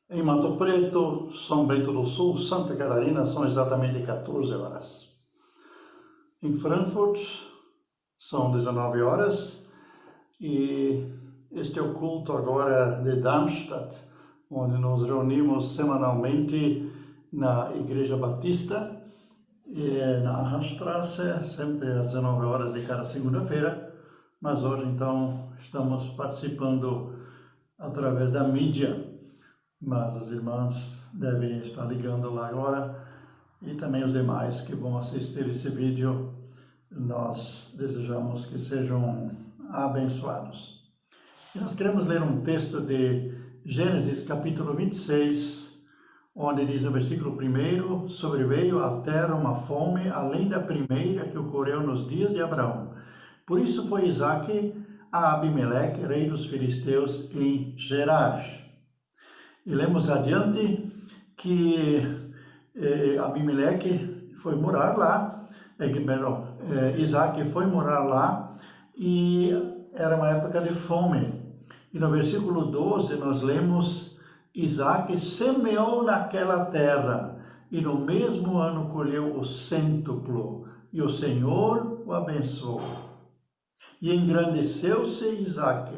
Em Mato Preto, São Bento do Sul, Santa Catarina, são exatamente 14 horas. Em Frankfurt, são 19 horas. E este é o culto agora de Darmstadt, onde nos reunimos semanalmente na Igreja Batista, na Ahrstrasse, sempre às 19 horas de cada segunda-feira. Mas hoje, então, estamos participando através da mídia. Mas as irmãs devem estar ligando lá agora e também os demais que vão assistir esse vídeo, nós desejamos que sejam abençoados. E nós queremos ler um texto de Gênesis capítulo 26, onde diz no versículo 1: sobreveio à terra uma fome além da primeira que ocorreu nos dias de Abraão. Por isso foi Isaque a Abimeleque, rei dos filisteus, em Gerar. E lemos adiante que Abimeleque foi morar lá, Isaac foi morar lá e era uma época de fome. E no versículo 12 nós lemos: Isaac semeou naquela terra e no mesmo ano colheu o cêntuplo, e o Senhor o abençoou. E engrandeceu-se Isaac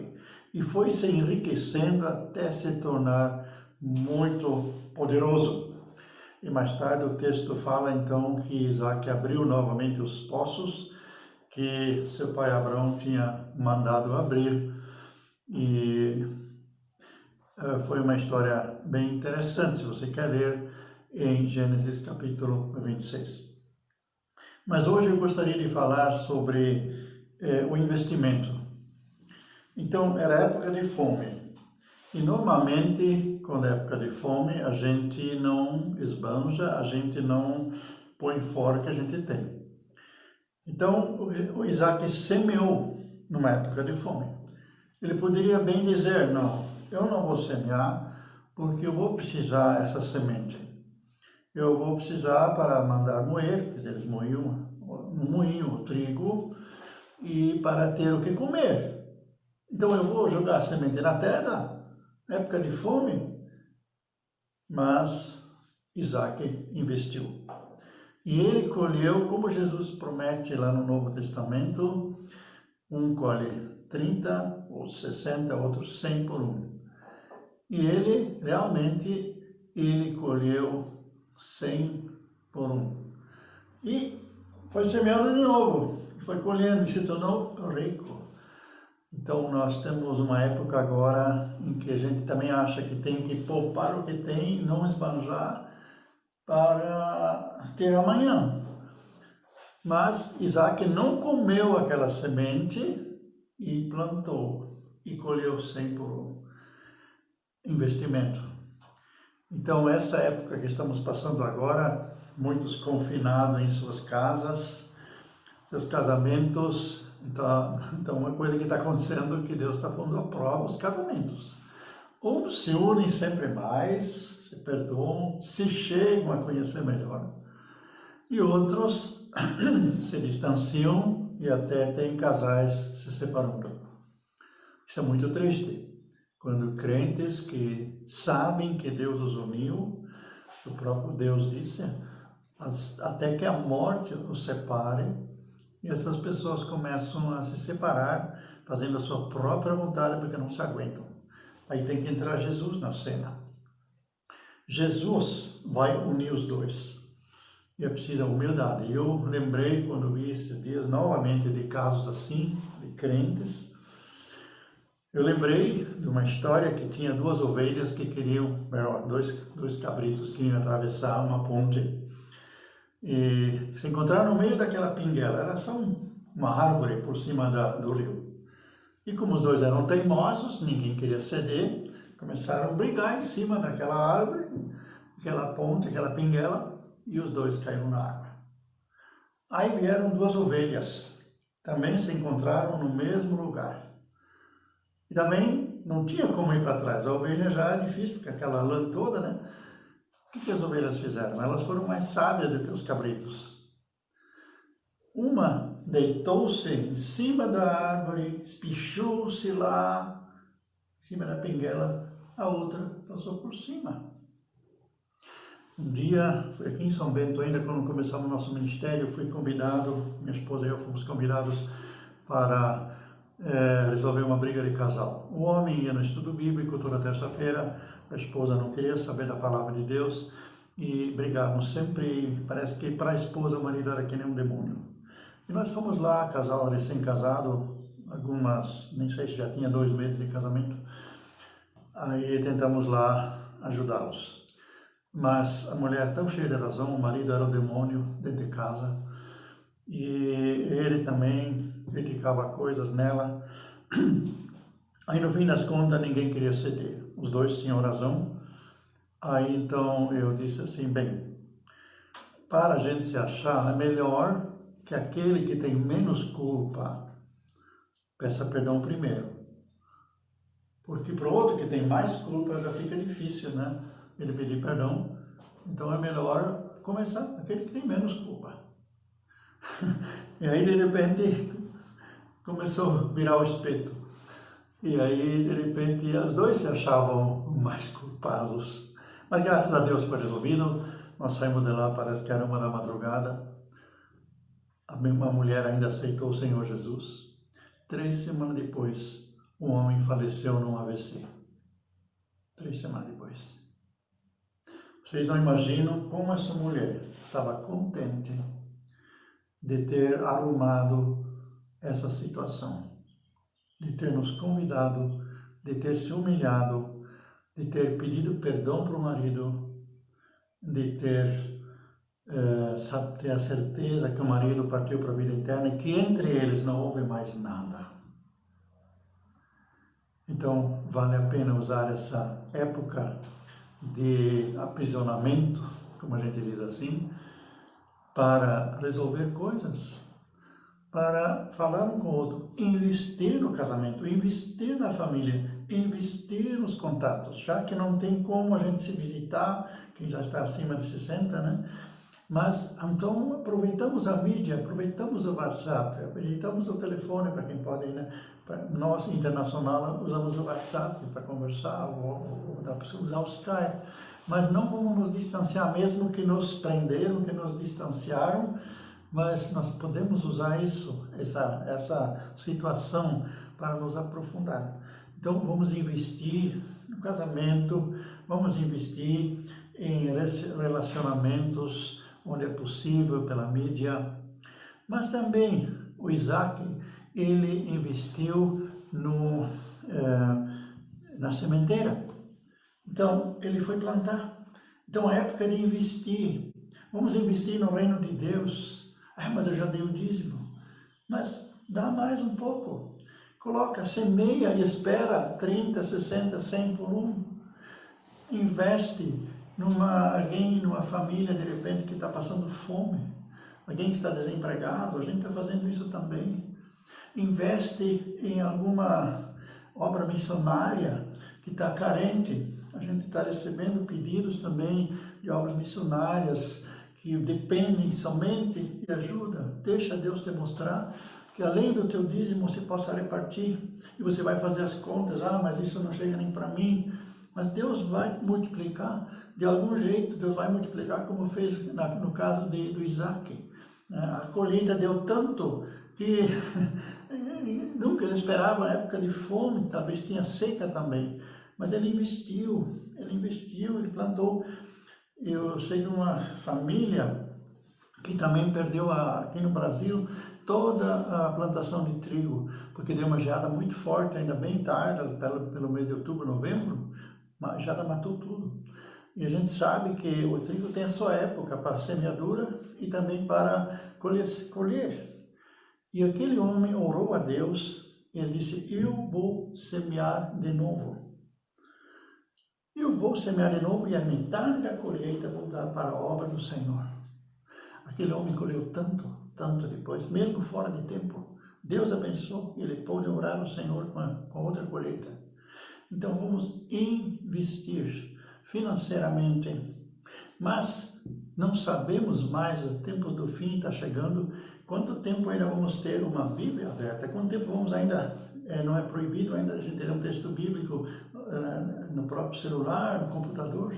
e foi se enriquecendo até se tornar muito poderoso. E mais tarde o texto fala então que Isaac abriu novamente os poços que seu pai Abraão tinha mandado abrir. E foi uma história bem interessante, se você quer ler em Gênesis capítulo 26. Mas hoje eu gostaria de falar sobre o investimento. Então, era época de fome. E normalmente, quando é época de fome, a gente não esbanja, a gente não põe fora o que a gente tem. Então, o Isaac semeou numa época de fome. Ele poderia bem dizer: não, eu não vou semear porque eu vou precisar essa semente. Eu vou precisar para mandar moer, quer dizer, eles moíam no moinho o trigo, e para ter o que comer. Então eu vou jogar a semente na terra, época de fome. Mas Isaac investiu. E ele colheu, como Jesus promete lá no Novo Testamento, um colhe 30, ou 60, outro 100 por um. E ele, realmente, ele colheu 100 por um. E foi semeando de novo, foi colhendo e se tornou rico. Então, nós temos uma época agora em que a gente também acha que tem que poupar o que tem, não esbanjar para ter amanhã. Mas Isaac não comeu aquela semente e plantou e colheu 100 por um. Investimento. Então, essa época que estamos passando agora, muitos confinados em suas casas, seus casamentos. Então uma coisa que está acontecendo é que Deus está pondo à prova os casamentos. Uns se unem sempre mais, se perdoam, se chegam a conhecer melhor. E outros se distanciam e até têm casais se separando. Isso é muito triste. Quando crentes que sabem que Deus os uniu, o próprio Deus disse, até que a morte os separe. E essas pessoas começam a se separar, fazendo a sua própria vontade, porque não se aguentam. Aí tem que entrar Jesus na cena. Jesus vai unir os dois. E é preciso humildade. Eu lembrei, quando vi esses dias, novamente, de casos assim, de crentes. Eu lembrei de uma história que tinha duas ovelhas que queriam, dois cabritos que queriam atravessar uma ponte. E se encontraram no meio daquela pinguela, era só uma árvore por cima do rio. E como os dois eram teimosos, ninguém queria ceder, começaram a brigar em cima daquela árvore, aquela ponte, aquela pinguela, e os dois caíram na água. Aí vieram duas ovelhas, também se encontraram no mesmo lugar. E também não tinha como ir para trás, a ovelha já é difícil, porque aquela lã toda, né? O que as ovelhas fizeram? Elas foram mais sábias do que os cabritos. Uma deitou-se em cima da árvore, espichou-se lá, em cima da pinguela, a outra passou por cima. Um dia, foi aqui em São Bento ainda, quando começamos o nosso ministério, fui convidado, minha esposa e eu fomos convidados para resolver uma briga de casal. O homem ia no estudo bíblico toda terça-feira, a esposa não queria saber da palavra de Deus e brigavam sempre, parece que para a esposa o marido era que nem um demônio. E nós fomos lá, casal recém-casado, nem sei se já tinha 2 meses de casamento, aí tentamos lá ajudá-los. Mas a mulher tão cheia de razão, o marido era o demônio dentro de casa, e ele também criticava coisas nela. Aí no fim das contas ninguém queria ceder, os dois tinham razão. Aí então eu disse assim, bem, para a gente se achar é melhor que aquele que tem menos culpa peça perdão primeiro, porque para o outro que tem mais culpa já fica difícil, né, ele pedir perdão. Então é melhor começar aquele que tem menos culpa. E aí de repente começou a virar o espeto. E aí de repente os dois se achavam mais culpados. Mas graças a Deus foi resolvido. Nós saímos de lá, parece que era 1 da madrugada. A mesma mulher ainda aceitou o Senhor Jesus. 3 semanas depois, um homem faleceu num AVC. 3 semanas depois. Vocês não imaginam como essa mulher estava contente de ter arrumado essa situação, de ter nos convidado, de ter se humilhado, de ter pedido perdão para o marido, de ter a certeza que o marido partiu para a vida eterna e que entre eles não houve mais nada. Então, vale a pena usar essa época de aprisionamento, como a gente diz assim, para resolver coisas, para falar um com o outro, investir no casamento, investir na família, investir nos contatos, já que não tem como a gente se visitar, quem já está acima de 60, né? Mas, então, aproveitamos a mídia, aproveitamos o WhatsApp, aproveitamos o telefone para quem pode, né? Nós, internacional, usamos o WhatsApp para conversar, ou dá para usar o Skype, mas não vamos nos distanciar, mesmo que nos prenderam, que nos distanciaram, mas nós podemos usar essa situação para nos aprofundar. Então, vamos investir no casamento, vamos investir em relacionamentos onde é possível pela mídia, mas também o Isaac, ele investiu na sementeira. Então, ele foi plantar. Então, é época de investir. Vamos investir no reino de Deus. Mas eu já dei o dízimo. Mas dá mais um pouco. Coloca, semeia e espera 30, 60, 100 por um. Investe numa família, de repente, que está passando fome. Alguém que está desempregado, a gente está fazendo isso também. Investe em alguma obra missionária que está carente. A gente está recebendo pedidos também de obras missionárias que dependem somente de ajuda. Deixa Deus te mostrar que além do teu dízimo você possa repartir. E você vai fazer as contas, mas isso não chega nem para mim. Mas Deus vai multiplicar, de algum jeito Deus vai multiplicar, como fez no caso do Isaac. A colheita deu tanto que nunca ele esperava a época de fome, talvez tinha seca também. Mas ele investiu, ele plantou. Eu sei de uma família que também perdeu, aqui no Brasil, toda a plantação de trigo, porque deu uma geada muito forte, ainda bem tarde, pelo mês de outubro, novembro, a geada matou tudo. E a gente sabe que o trigo tem a sua época para semeadura e também para colher. E aquele homem orou a Deus, ele disse, eu vou semear de novo. Eu vou semear de novo e a metade da colheita vou dar para a obra do Senhor. Aquele homem colheu tanto depois, mesmo fora de tempo. Deus abençoou e ele pôde orar ao Senhor com outra colheita. Então vamos investir financeiramente, mas não sabemos mais, o tempo do fim está chegando, quanto tempo ainda vamos ter uma Bíblia aberta, quanto tempo vamos ainda, não é proibido ainda a gente ter um texto bíblico no próprio celular, no computador.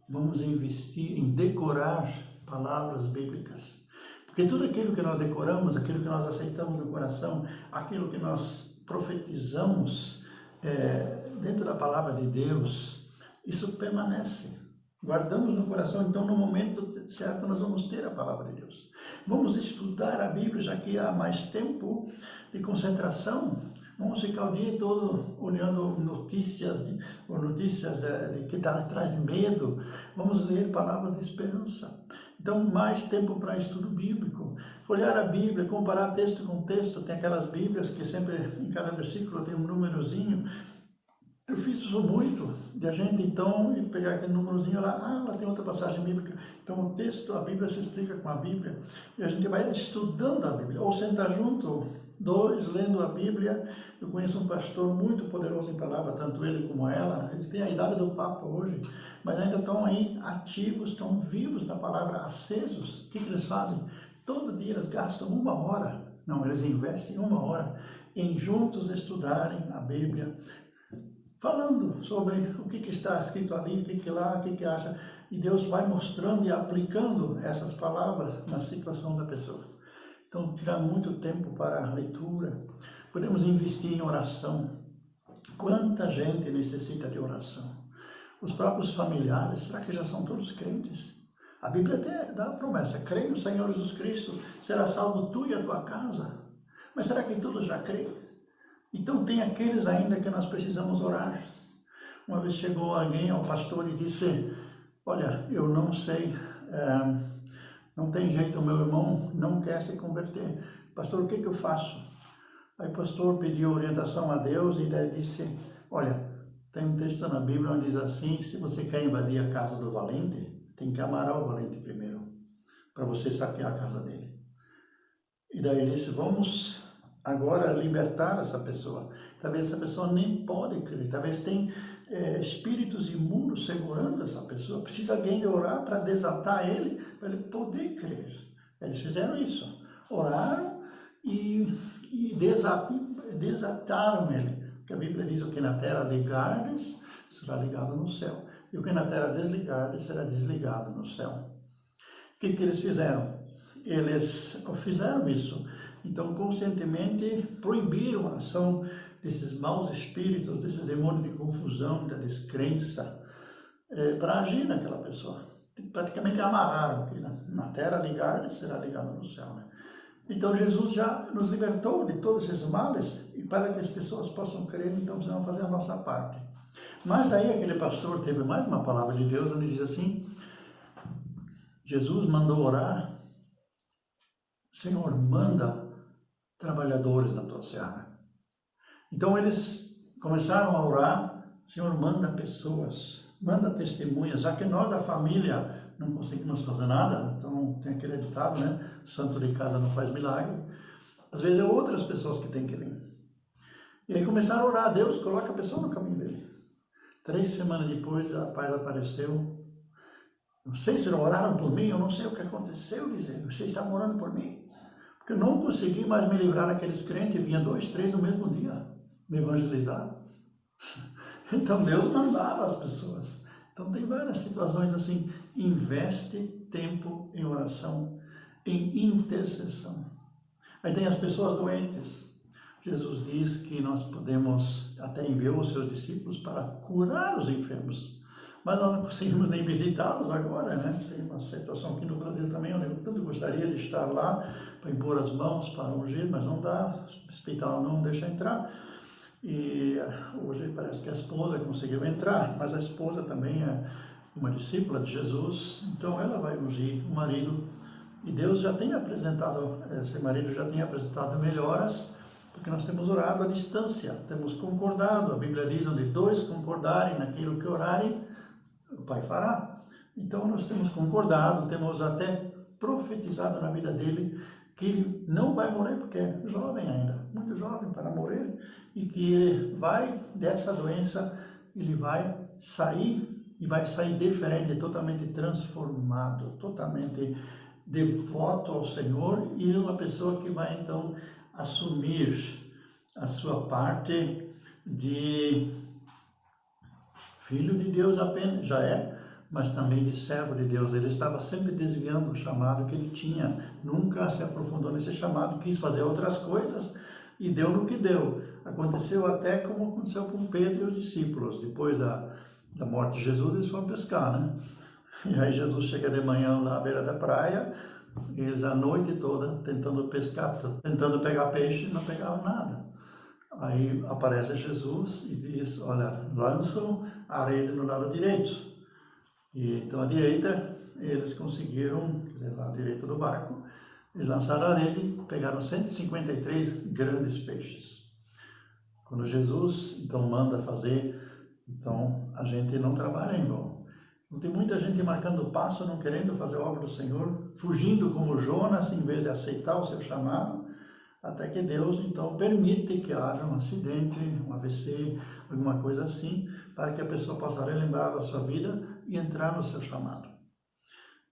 Vamos investir em decorar palavras bíblicas. Porque tudo aquilo que nós decoramos, aquilo que nós aceitamos no coração, aquilo que nós profetizamos dentro da palavra de Deus, isso permanece. Guardamos no coração, então no momento certo nós vamos ter a palavra de Deus. Vamos estudar a Bíblia, já que há mais tempo de concentração. Vamos ficar o dia todo olhando notícias que traz medo. Vamos ler palavras de esperança. Então, mais tempo para estudo bíblico. Olhar a Bíblia, comparar texto com texto. Tem aquelas Bíblias que sempre, em cada versículo, tem um númerozinho. Eu fiz isso muito, de a gente então pegar aquele númerozinho lá, lá tem outra passagem bíblica. Então o texto, a Bíblia se explica com a Bíblia, e a gente vai estudando a Bíblia, ou sentar junto, dois, lendo a Bíblia. Eu conheço um pastor muito poderoso em palavra, tanto ele como ela, eles têm a idade do Papa hoje, mas ainda estão aí ativos, estão vivos na palavra, acesos. O que eles fazem? Todo dia eles gastam 1 hora, não, eles investem 1 hora em juntos estudarem a Bíblia, falando sobre o que está escrito ali, o que lá, o que acha, e Deus vai mostrando e aplicando essas palavras na situação da pessoa. Então, tirar muito tempo para a leitura. Podemos investir em oração. Quanta gente necessita de oração? Os próprios familiares, será que já são todos crentes? A Bíblia até dá a promessa, crê no Senhor Jesus Cristo, será salvo tu e a tua casa. Mas será que todos já creem? Então tem aqueles ainda que nós precisamos orar. Uma vez chegou alguém ao pastor e disse, olha, eu não sei, não tem jeito, o meu irmão não quer se converter. Pastor, o que eu faço? Aí o pastor pediu orientação a Deus e daí disse, olha, tem um texto na Bíblia onde diz assim, se você quer invadir a casa do valente, tem que amarrar o valente primeiro, para você saquear a casa dele. E daí ele disse, vamos agora libertar essa pessoa. Talvez essa pessoa nem pode crer, talvez tem espíritos imundos segurando essa pessoa, precisa alguém orar para desatar ele, para ele poder crer. Eles fizeram isso, oraram e desataram ele, porque a Bíblia diz, o que na terra ligardes, será ligado no céu, e o que na terra desligardes, será desligado no céu. O que eles fizeram? Eles fizeram isso. Então, conscientemente, proibiram a ação desses maus espíritos, desses demônios de confusão, da descrença, para agir naquela pessoa. Praticamente amarraram, que na terra ligar, será ligado no céu. Né? Então, Jesus já nos libertou de todos esses males, e para que as pessoas possam crer, então precisamos fazer a nossa parte. Mas daí aquele pastor teve mais uma palavra de Deus, onde diz assim, Jesus mandou orar, Senhor, manda trabalhadores na tua seara. Então eles começaram a orar, Senhor, manda pessoas, manda testemunhas, já que nós da família não conseguimos fazer nada, então tem aquele ditado, né? Santo de casa não faz milagre. Às vezes é outras pessoas que têm que vir. E aí começaram a orar, Deus coloca a pessoa no caminho dele. 3 semanas depois, a paz apareceu. Não sei se oraram por mim, eu não sei o que aconteceu, dizer, vocês estavam orando por mim? Porque eu não consegui mais me livrar daqueles crentes, vinha 2, 3 no mesmo dia, me evangelizar. Então Deus mandava as pessoas. Então tem várias situações assim, investe tempo em oração, em intercessão. Aí tem as pessoas doentes. Jesus diz que nós podemos, até enviou os seus discípulos para curar os enfermos. Mas nós não conseguimos nem visitá-los agora, né? Tem uma situação aqui no Brasil também, onde eu tanto gostaria de estar lá, para impor as mãos, para ungir, mas não dá, o hospital não deixa entrar. E hoje parece que a esposa conseguiu entrar, mas a esposa também é uma discípula de Jesus, então ela vai ungir o marido. E Deus já tem apresentado, esse marido já tem apresentado melhoras, porque nós temos orado à distância, temos concordado. A Bíblia diz, onde 2 concordarem naquilo que orarem, o Pai fará. Então nós temos concordado, temos até profetizado na vida dele que ele não vai morrer, porque é jovem ainda, muito jovem para morrer, e que ele vai dessa doença, ele vai sair, e vai sair diferente, totalmente transformado, totalmente devoto ao Senhor, e uma pessoa que vai então assumir a sua parte de filho de Deus apenas, já é, mas também de servo de Deus. Ele estava sempre desviando o chamado que ele tinha, nunca se aprofundou nesse chamado, quis fazer outras coisas e deu no que deu. Aconteceu até como aconteceu com Pedro e os discípulos. Depois da morte de Jesus, eles foram pescar, né? E aí Jesus chega de manhã lá à beira da praia, e eles a noite toda tentando pescar, tentando pegar peixe, não pegavam nada. Aí aparece Jesus e diz, olha, lançam a rede no lado direito. E então à direita eles conseguiram, quer dizer, lá à direita do barco, eles lançaram a rede, pegaram 153 grandes peixes. Quando Jesus então manda fazer, então a gente não trabalha em vão. Tem muita gente marcando passo, não querendo fazer a obra do Senhor, fugindo como Jonas, em vez de aceitar o seu chamado, até que Deus, então, permite que haja um acidente, um AVC, alguma coisa assim, para que a pessoa possa relembrar da sua vida e entrar no seu chamado.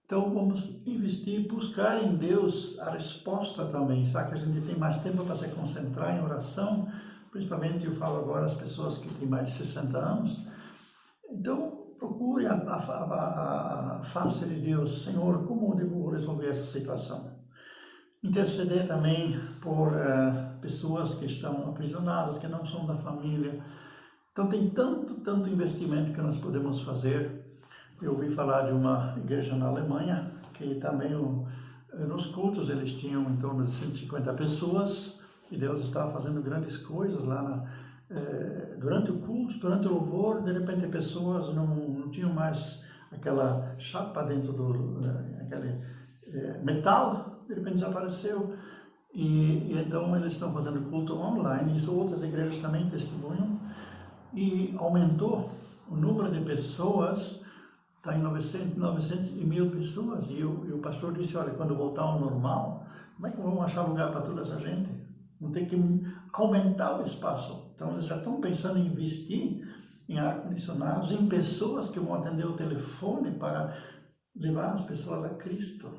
Então, vamos investir, buscar em Deus a resposta também, sabe que a gente tem mais tempo para se concentrar em oração, principalmente eu falo agora as pessoas que têm mais de 60 anos, então, procure a face de Deus. Senhor, como eu devo resolver essa situação? Interceder também por pessoas que estão aprisionadas, que não são da família. Então, tem tanto investimento que nós podemos fazer. Eu ouvi falar de uma igreja na Alemanha, que também nos cultos eles tinham em torno de 150 pessoas, e Deus estava fazendo grandes coisas lá durante o culto, durante o louvor. De repente pessoas não tinham mais aquela chapa dentro aquele metal, de repente desapareceu, e então eles estão fazendo culto online. Isso outras igrejas também testemunham, e aumentou o número de pessoas, está em 900 e 1.000 pessoas, e o pastor disse, olha, quando voltar ao normal, como é que vamos achar lugar para toda essa gente? Vão ter que aumentar o espaço. Então eles já estão pensando em investir em ar-condicionados, em pessoas que vão atender o telefone para levar as pessoas a Cristo.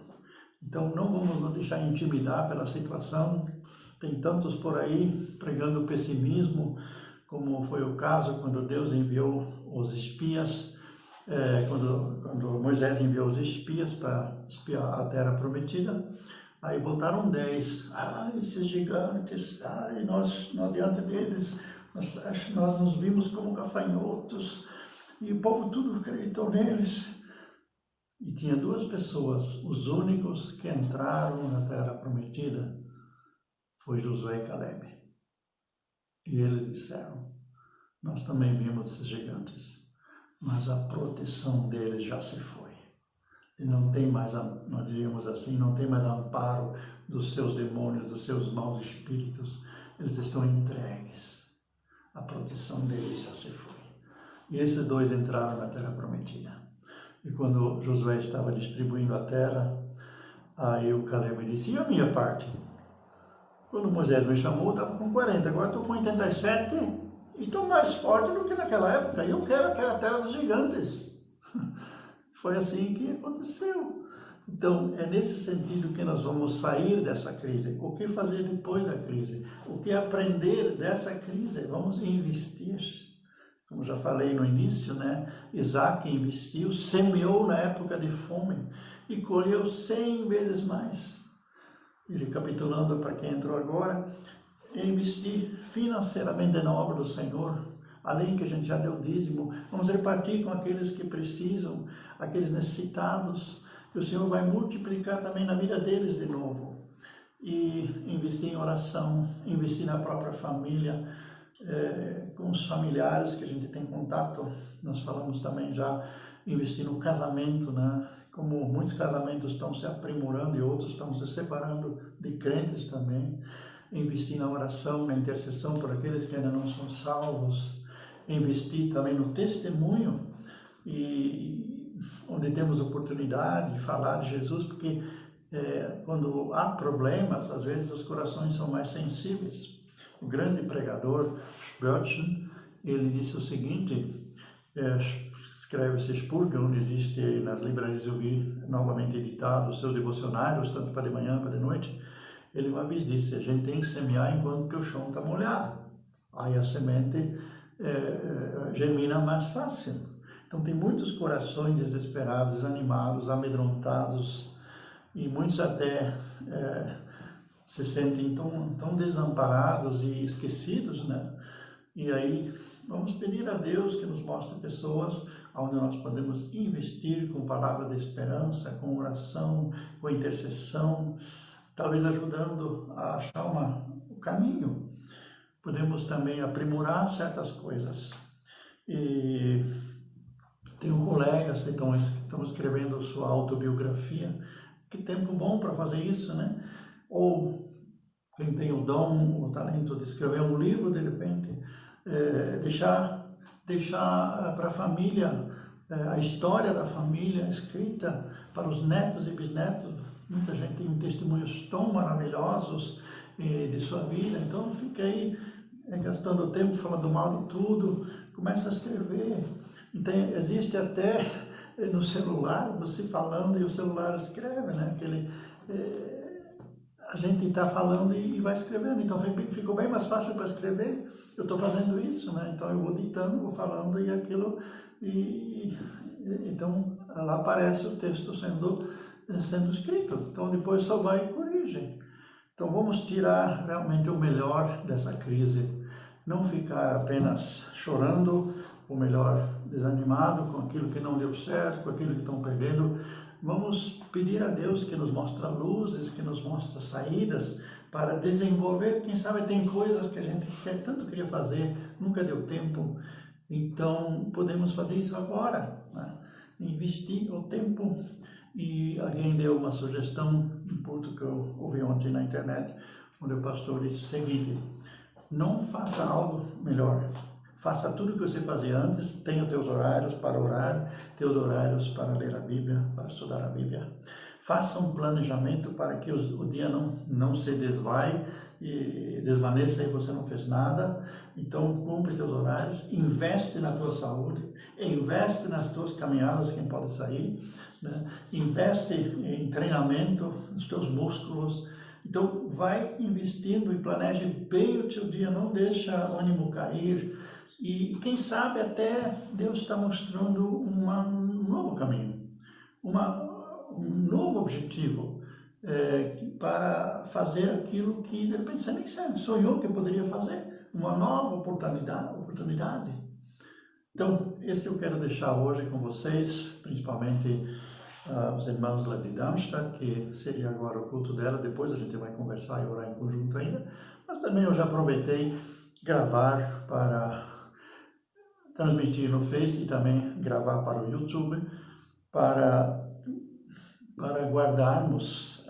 Então não vamos nos deixar intimidar pela situação. Tem tantos por aí pregando pessimismo, como foi o caso quando Deus enviou os espias, quando Moisés enviou os espias para espiar a terra prometida. Aí botaram 10, esses gigantes, nós diante deles, nós nos vimos como gafanhotos, e o povo tudo acreditou neles. E tinha 2 pessoas, os únicos que entraram na terra prometida, foi Josué e Caleb. E eles disseram, nós também vimos esses gigantes, mas a proteção deles já se foi. E não tem mais, nós diríamos assim, não tem mais amparo dos seus demônios, dos seus maus espíritos. Eles estão entregues. A proteção deles já se foi. E esses 2 entraram na terra prometida. E quando Josué estava distribuindo a terra, aí o Caleb disse, e a minha parte? Quando Moisés me chamou, eu estava com 40, agora estou com 87 e estou mais forte do que naquela época. E eu quero aquela terra dos gigantes. Foi assim que aconteceu. Então, é nesse sentido que nós vamos sair dessa crise. O que fazer depois da crise? O que aprender dessa crise? Vamos investir. Como já falei no início, né? Isaac investiu, semeou na época de fome e colheu 100 vezes mais. E recapitulando para quem entrou agora, investir financeiramente na obra do Senhor. Além que a gente já deu dízimo, vamos repartir com aqueles que precisam, aqueles necessitados, que o Senhor vai multiplicar também na vida deles de novo. E investir em oração, investir na própria família, com os familiares que a gente tem contato. Nós falamos também já, investir no casamento, né? Como muitos casamentos estão se aprimorando e outros estão se separando de crentes também. Investir na oração, na intercessão por aqueles que ainda não são salvos. Investir também no testemunho, e onde temos oportunidade de falar de Jesus, porque quando há problemas, às vezes os corações são mais sensíveis. O grande pregador Spurgeon, ele disse o seguinte, escreve-se Spurgeon, existe nas livrarias, eu vi novamente editado os seus devocionários, tanto para de manhã, para de noite. Ele uma vez disse, a gente tem que semear enquanto que o chão está molhado. Aí a semente germina mais fácil. Então tem muitos corações desesperados, desanimados, amedrontados, e muitos até se sentem tão desamparados e esquecidos, né? E aí vamos pedir a Deus que nos mostre pessoas onde nós podemos investir com palavra de esperança, com oração, com intercessão, talvez ajudando a achar o caminho. Podemos também aprimorar certas coisas. E tenho colegas que estão escrevendo sua autobiografia. Que tempo bom para fazer isso, né? Ou quem tem o dom, o talento de escrever um livro, de repente, deixar para a família a história da família escrita para os netos e bisnetos. Muita gente tem testemunhos tão maravilhosos de sua vida, então não fica aí gastando tempo falando mal de tudo, começa a escrever. Então, existe até no celular, você falando e o celular escreve, né? A gente está falando e vai escrevendo, então ficou bem mais fácil para escrever. Eu estou fazendo isso, né? Então eu vou ditando, vou falando e aquilo, então lá aparece o texto sendo escrito. Então depois só vai e corrige. Então vamos tirar realmente o melhor dessa crise, não ficar apenas chorando, ou melhor, desanimado com aquilo que não deu certo, com aquilo que estão perdendo. Vamos pedir a Deus que nos mostre luzes, que nos mostre saídas para desenvolver. Quem sabe tem coisas que a gente tanto queria fazer, nunca deu tempo. Então podemos fazer isso agora, né? Investir o tempo. E alguém deu uma sugestão, um ponto que eu ouvi ontem na internet, onde o pastor disse o seguinte: não faça algo melhor. Faça tudo o que você fazia antes, tenha os teus horários para orar, teus horários para ler a Bíblia, para estudar a Bíblia. Faça um planejamento para que o dia não se desvaie e desvaneça e você não fez nada. Então, cumpre teus horários, investe na tua saúde, investe nas tuas caminhadas, quem pode sair, né? Investe em treinamento, nos teus músculos. Então, vai investindo e planeje bem o teu dia, não deixa o ânimo cair. E quem sabe até Deus está mostrando um novo caminho, um novo objetivo para fazer aquilo que de repente você nem sonhou que poderia fazer, uma nova oportunidade. Então, esse eu quero deixar hoje com vocês, principalmente os irmãos lá de Darmstadt, que seria agora o culto dela. Depois a gente vai conversar e orar em conjunto ainda, mas também eu já aproveitei gravar para transmitir no Face e também gravar para o YouTube, para guardarmos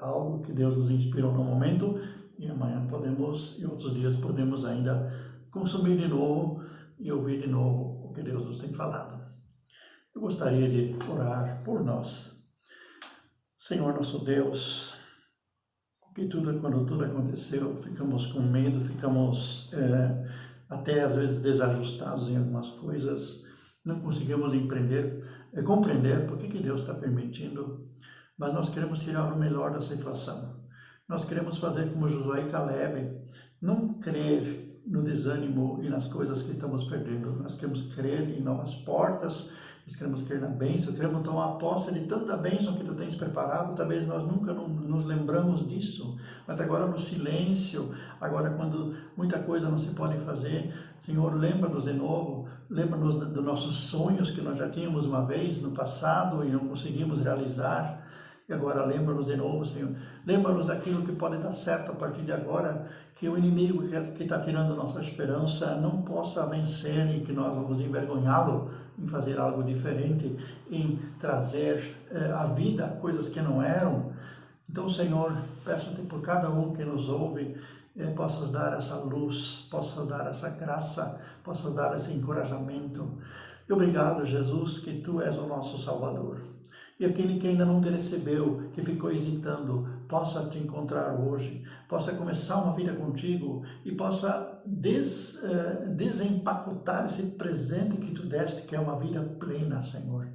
algo que Deus nos inspirou no momento, e amanhã e outros dias podemos ainda consumir de novo e ouvir de novo o que Deus nos tem falado. Eu gostaria de orar por nós. Senhor nosso Deus, quando tudo aconteceu, ficamos com medo, ficamos até às vezes desajustados em algumas coisas, não conseguimos compreender por que Deus está permitindo, mas nós queremos tirar o melhor da situação. Nós queremos fazer como Josué e Caleb, não crer no desânimo e nas coisas que estamos perdendo. Nós queremos crer em novas portas, nós queremos crer na bênção, queremos tomar posse de tanta bênção que Tu tens preparado. Talvez nós nunca nos lembramos disso, mas agora no silêncio, agora quando muita coisa não se pode fazer, Senhor, lembra-nos de novo, lembra-nos dos nossos sonhos que nós já tínhamos uma vez no passado e não conseguimos realizar. E agora lembra-nos de novo, Senhor. Lembra-nos daquilo que pode dar certo a partir de agora, que o inimigo que está tirando nossa esperança não possa vencer e que nós vamos envergonhá-lo em fazer algo diferente, em trazer à vida coisas que não eram. Então, Senhor, peço-te por cada um que nos ouve, possas dar essa luz, possas dar essa graça, possas dar esse encorajamento. E obrigado, Jesus, que Tu és o nosso Salvador. E aquele que ainda não te recebeu, que ficou hesitando, possa te encontrar hoje, possa começar uma vida contigo e possa desempacotar esse presente que Tu deste, que é uma vida plena, Senhor.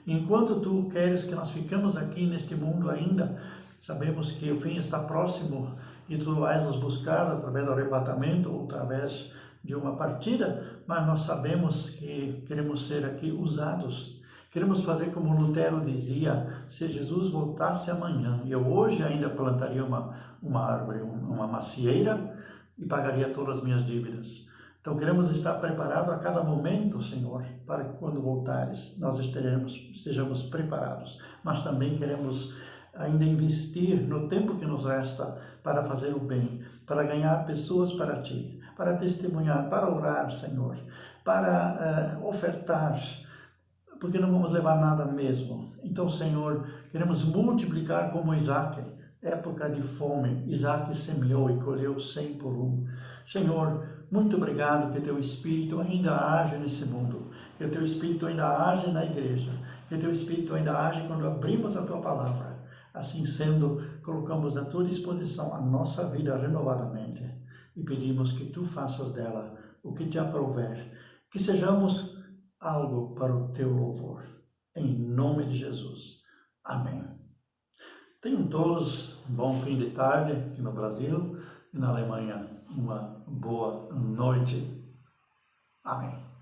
Enquanto Tu queres que nós ficamos aqui neste mundo ainda, sabemos que o fim está próximo e Tu vais nos buscar através do arrebatamento ou através de uma partida, mas nós sabemos que queremos ser aqui usados. Queremos fazer como Lutero dizia, se Jesus voltasse amanhã, eu hoje ainda plantaria uma árvore, uma macieira e pagaria todas as minhas dívidas. Então queremos estar preparados a cada momento, Senhor, para que quando voltares nós estejamos preparados. Mas também queremos ainda investir no tempo que nos resta para fazer o bem, para ganhar pessoas para Ti, para testemunhar, para orar, Senhor, para ofertar, porque não vamos levar nada mesmo. Então, Senhor, queremos multiplicar como Isaac, época de fome, Isaac semeou e colheu 100 por um. Senhor, muito obrigado que Teu Espírito ainda age nesse mundo, que Teu Espírito ainda age na igreja, que Teu Espírito ainda age quando abrimos a Tua palavra. Assim sendo, colocamos à Tua disposição a nossa vida renovadamente e pedimos que Tu faças dela o que Te aprouver, que sejamos algo para o Teu louvor. Em nome de Jesus. Amém. Tenham todos um bom fim de tarde aqui no Brasil e na Alemanha uma boa noite. Amém.